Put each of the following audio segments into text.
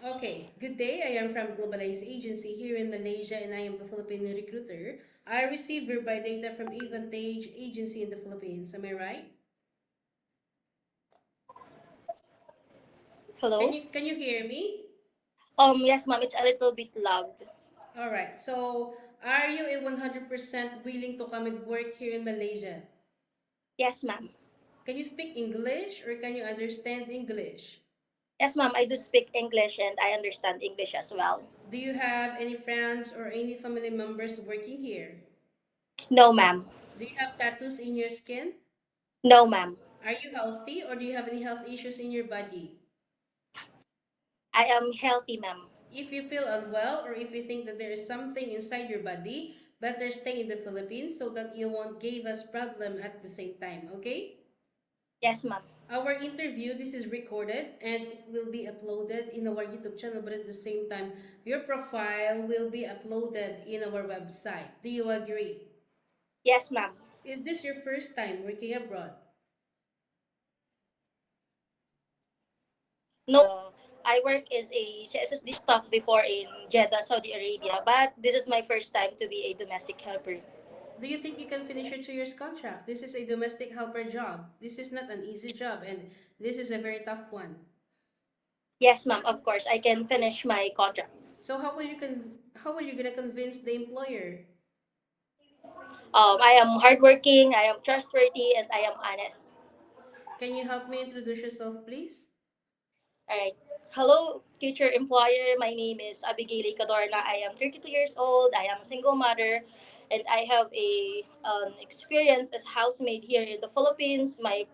Okay, good day. I am from Globalize Agency here in Malaysia and I am the Filipino recruiter. I receive verify data from Avantage Agency in the Philippines. Am I right? Can Hello? you hear me? Yes, ma'am, it's a little bit loud. All right. So, are you a 100% willing to come and work here in Malaysia? Yes, ma'am. Can you speak English or can you understand English? Yes, ma'am, I do speak English and I understand English as well. Do you have any friends or any family members working here? No, ma'am. Do you have tattoos in your skin? No, ma'am. Are you healthy or do you have any health issues in your body? I am healthy, ma'am. If you feel unwell or if you think that there is something inside your body, better stay in the Philippines so that you won't give us problem at the same time, okay? Yes, ma'am. Our interview, this is recorded and it will be uploaded in our YouTube channel, but at the same time, your profile will be uploaded in our website. Do you agree? Yes, ma'am. Is this your first time working abroad? No, I work as a CSSD staff before in Jeddah, Saudi Arabia, but this is my first time to be a domestic helper. Do you think you can finish your 2 years contract? This is a domestic helper job. This is not an easy job and this is a very tough one. Yes, ma'am, of course, I can finish my contract. So how will you gonna convince the employer? I am hardworking, I am trustworthy, and I am honest. Can you help me introduce yourself, please? All right. Hello, future employer. My name is Abigail Cadorna. I am 32 years old. I am a single mother, and I have a experience as housemaid here in the Philippines. My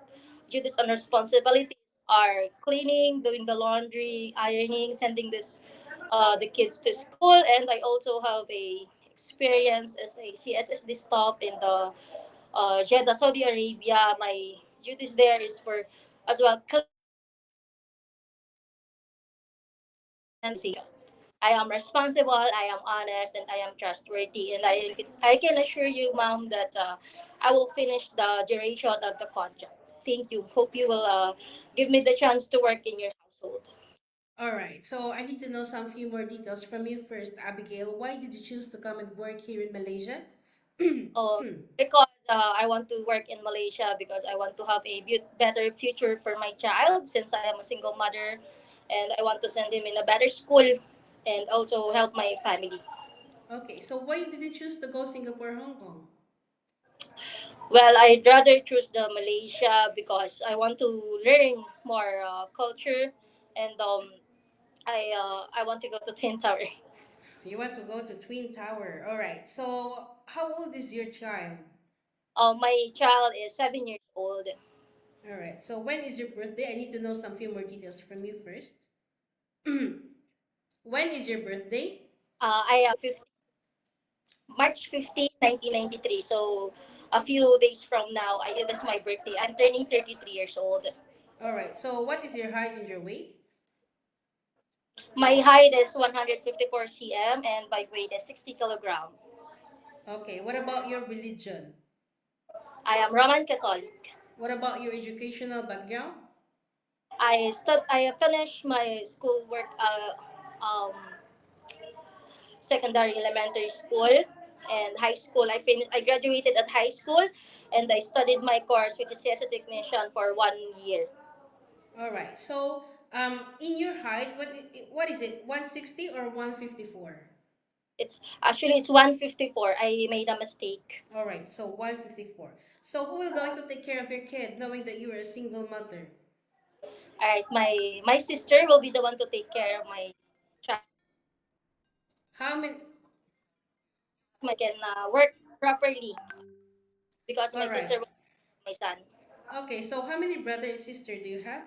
duties and responsibilities are cleaning, doing the laundry, ironing, sending the kids to school, and I also have a experience as a CSSD staff in the Jeddah, Saudi Arabia. My duties there is for as well and I am responsible, I am honest, and I am trustworthy. And I can assure you, ma'am, that I will finish the duration of the contract. Thank you. Hope you will give me the chance to work in your household. All right. So I need to know some few more details from you first, Abigail. Why did you choose to come and work here in Malaysia? Uh, because I want to work in Malaysia because I want to have a better future for my child since I am a single mother and I want to send him in a better school and also help my family. Okay. So why did you choose to go Singapore, Hong Kong? Well, I'd rather choose the Malaysia because I want to learn more culture, and I want to go to Twin Tower. You want to go to Twin Tower. All right. So how old is your child? My child is 7 years old. All right. So when is your birthday? I need to know some few more details from you first. When is your birthday? I am March 15, 1993. So a few days from now, it is my birthday. I'm turning 33 years old. All right. So what is your height and your weight? My height is 154 cm and my weight is 60 kilogram. Okay. What about your religion? I am Roman Catholic. What about your educational background? I finished my schoolwork um, secondary elementary school and high school. I graduated at high school and I studied my course which is as a technician for 1 year. All right. So, in your height, what is it? 160 or 154? It's 154. I made a mistake. All right. So 154. So who will going to take care of your kid, knowing that you are a single mother? All right, my sister will be the one to take care of my child How many? so I can work properly because my All right. sister will be my son. Okay. So how many brother and sister do you have?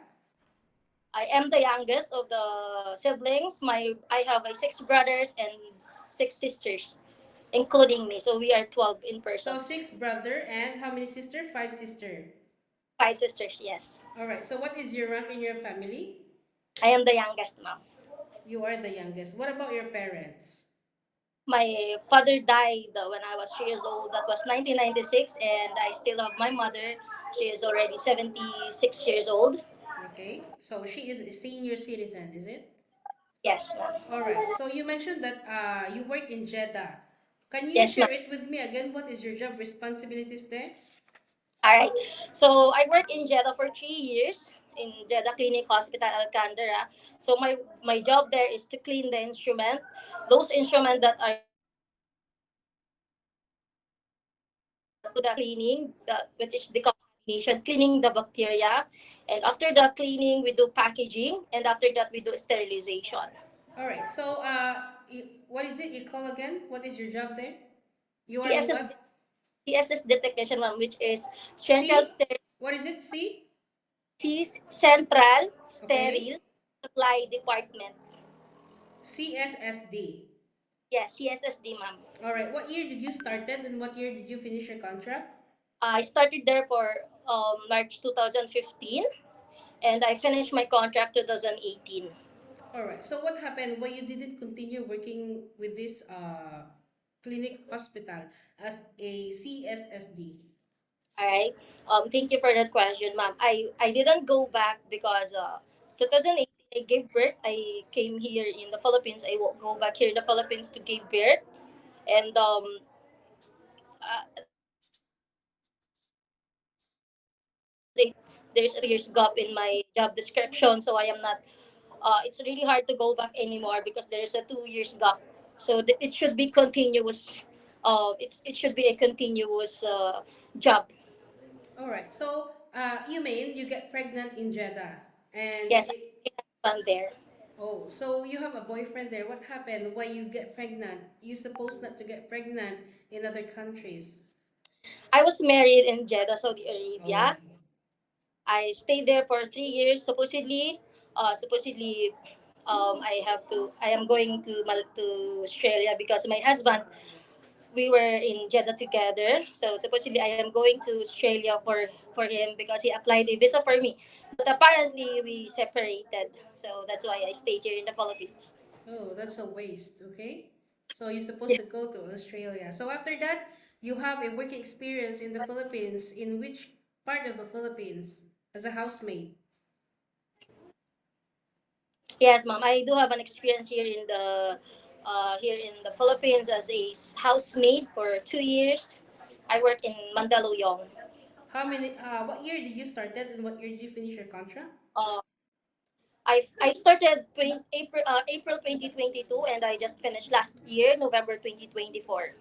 I am the youngest of the siblings. I have six brothers and six sisters, including me. So we are 12 in So persons. six brother and how many sister? Five sister. Five sisters, yes. All right. So what is your rank in your family? I am the youngest mom. You are the youngest. What about your parents? My father died when I was 3 years old. That was 1996, and I still have my mother. She is already 76 years old. Okay. So she is a senior citizen, is it? Yes, ma'am. All right. So you mentioned that you work in Jeddah. Can you Yes, ma'am. share it with me again? What is your job responsibilities there? All right. So I work in Jeddah for 3 years in Jeddah Clinic Hospital Al Kandara. So my job there is to clean the instrument, those instruments that are to the cleaning, which is the contamination, cleaning the bacteria, and after the cleaning we do packaging, and after that we do sterilization. All right. So what is it you call again? What is your job there? You are a CSS what? CSS technician, ma'am, which is Central C? Sterile What is it? C? Central Okay. Sterile Supply Department. CSSD. Yes, CSSD, ma'am. All right. What year did you started and what year did you finish your contract? I started there for March 2015, and I finished my contract 2018. All right. So what happened? Why you didn't continue working with this clinic hospital as a CSSD? All right. Thank you for that question, ma'am. I didn't go back because 2018 I gave birth. I came here in the Philippines. I will go back here in the Philippines to give birth, and there's a 2 years gap in my job description, so I am not. It's really hard to go back anymore because there is a 2 years gap. So it should be continuous. It should be a continuous job. All right. So you mean you get pregnant in Jeddah and Yes, it, I have there. oh, so you have a boyfriend there. What happened? Why you get pregnant? You supposed not to get pregnant in other countries. I was married in Jeddah, Saudi Oh. Arabia. I stayed there for 3 years. Supposedly, I am going to Australia because my husband, we were in Jeddah together. So supposedly, I am going to Australia for him because he applied a visa for me. But apparently, we separated. So that's why I stayed here in the Philippines. Oh, that's a waste, okay? So you're supposed Yeah. to go to Australia. So after that, you have a working experience in the Philippines. In which part of the Philippines? As a housemaid. Yes, ma'am. I do have an experience here in the Philippines as a housemaid for 2 years. I work in Mandaluyong. What year did you started and what year did you finish your contract? Uh, I started April 2022, and I just finished last year, November 2024.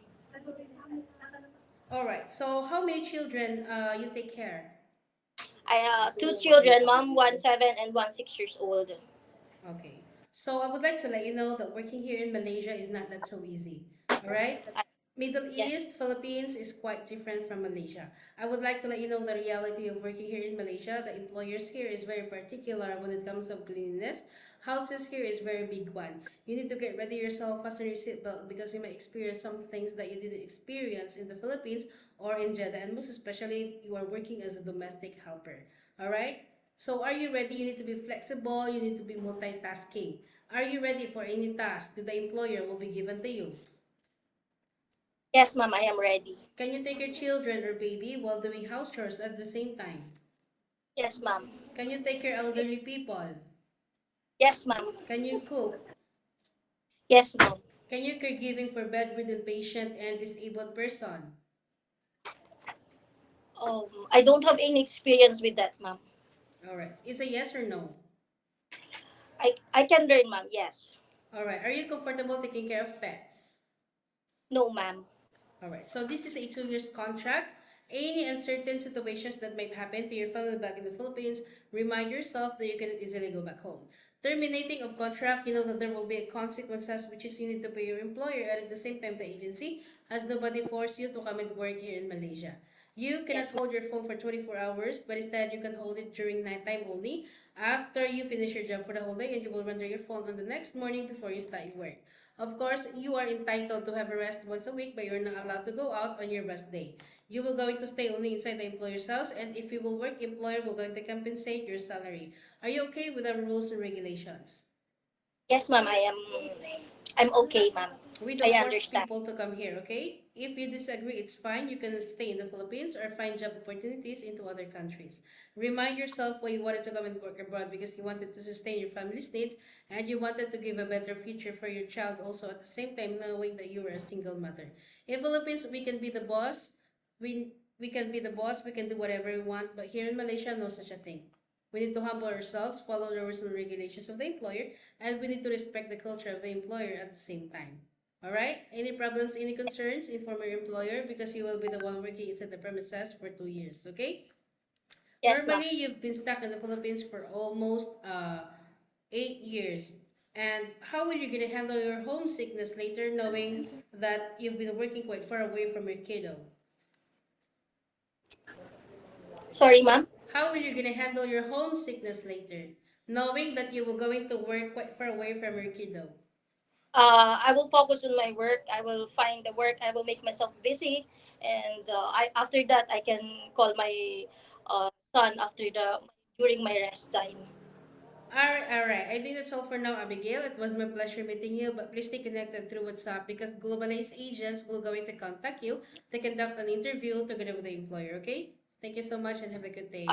All right. So how many children you take care? I have two children, mom, 1 7 and 1 6 years old. Okay. So I would like to let you know that working here in Malaysia is not that so easy. All right? I, Middle yes, East, Philippines is quite different from Malaysia. I would like to let you know the reality of working here in Malaysia. The employers here is very particular when it comes of cleanliness. Houses here is very big one. You need to get ready yourself, fasten your seatbelt because you might experience some things that you didn't experience in the Philippines or in Jeddah, and most especially you are working as a domestic helper. All right? So are you ready? You need to be flexible. You need to be multitasking. Are you ready for any task that the employer will be given to you? yes, ma'am, I am ready. Can you take your children or baby while doing house chores at the same time? Yes, ma'am. Can you take care elderly people? Yes, ma'am. Can you cook? Yes, ma'am. Can you caregiving for bedridden patient and disabled person? I don't have any experience with that, ma'am. All right. It's a yes or no. I can learn, ma'am. Yes. All right. Are you comfortable taking care of pets? No, ma'am. All right. So this is a 2 years contract. Any uncertain situations that might happen to your family back in the Philippines, remind yourself that you can easily go back home. Terminating of contract, you know that there will be a consequences which is you need to pay your employer and at the same time the agency has nobody force you to come and work here in Malaysia. You cannot Yes, ma'am. hold your phone for 24 hours, but instead you can hold it during nighttime only after you finish your job for the whole day and you will render your phone on the next morning before you start your work. Of course, you are entitled to have a rest once a week, but you're not allowed to go out on your rest day. You will going to stay only inside the employer's house, and if you will work, employer will going to compensate your salary. Are you okay with our rules and regulations? Yes, ma'am. I'm okay, ma'am. We I don't force understand. people to come here, okay? If you disagree, it's fine. You can stay in the Philippines or find job opportunities into other countries. Remind yourself why you wanted to come and work abroad because you wanted to sustain your family's needs and you wanted to give a better future for your child also at the same time knowing that you were a single mother. In Philippines, we can be the boss. We can be the boss. We can do whatever we want. But here in Malaysia, no such a thing. We need to humble ourselves, follow the rules and regulations of the employer, and we need to respect the culture of the employer at the same time. All right? Any problems, any concerns, inform your employer because you will be the one working inside the premises for 2 years. Okay? Yes, ma'am. Normally, you've been stuck in the Philippines for almost 8 years. And how will you gonna handle your homesickness later, knowing that you've been working quite far away from your kiddo? Sorry, ma'am. How will you gonna handle your homesickness later, knowing that you were going to work quite far away from your kiddo? I will focus on my work. I will find the work. I will make myself busy, and I after that I can call my son after the during my rest time. All right. I think that's all for now, Abigail. It was my pleasure meeting you, but please stay connected through WhatsApp because globalized agents will going to contact you to conduct an interview together with the employer, okay? Thank you so much and have a good day.